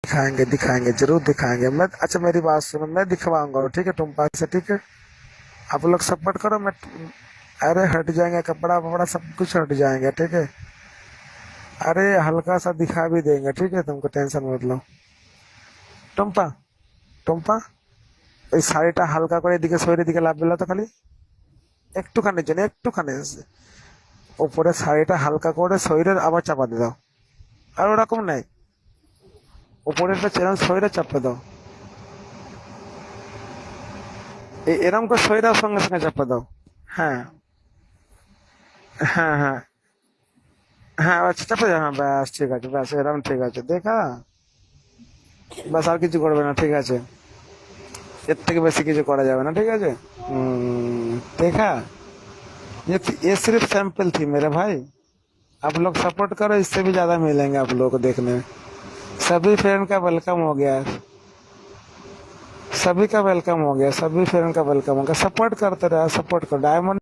दिखाएंगे दिखाएंगे जरूर दिखाएंगे। मैं अच्छा मेरी बात सुनो, मैं दिखवाऊंगा ठीक है तुम पास से, ठीक है। आप लोग सपोर्ट करो, मैं अरे हट जाएंगे, कपड़ा वपड़ा सब कुछ हट जाएंगे, ठीक है। अरे हल्का सा दिखा भी देंगे, ठीक है, तुमको टेंशन मत लो। টুম্পা টুম্পা, ওই শাড়িটা হালকা করে এদিকে শরীরের দিকে লাভ দিলো তো খালি একটুখানির জন্য, একটুখানি উপরে শাড়িটা হালকা করে শরীরের আবার চাপা দিয়ে দাও। আর ওরকম নাই, উপরেরটা চেরাম শরীরে চাপে দাও। এরকম করে শরীরের সঙ্গে সঙ্গে চাপে দাও। হ্যাঁ হ্যাঁ হ্যাঁ হ্যাঁ, আচ্ছা চাপে যাও, হ্যাঁ ব্যাস ঠিক আছে, ব্যাস এরকম ঠিক আছে, দেখা। ব্যাস আর কিছু করবে না, ঠিক আছে। এর থেকে বেশি কিছু करा যাবে না, ঠিক আছে। देखा, ये सिर्फ सैंपल थी मेरे भाई। आप लोग सपोर्ट करो, इससे भी ज्यादा मिलेंगे आप लोगों को देखने में। सभी फ्रेंड का वेलकम हो गया, सभी का वेलकम हो गया, सभी फ्रेंड का वेलकम हो गया। सपोर्ट करते रहे, सपोर्ट करो डायमंड।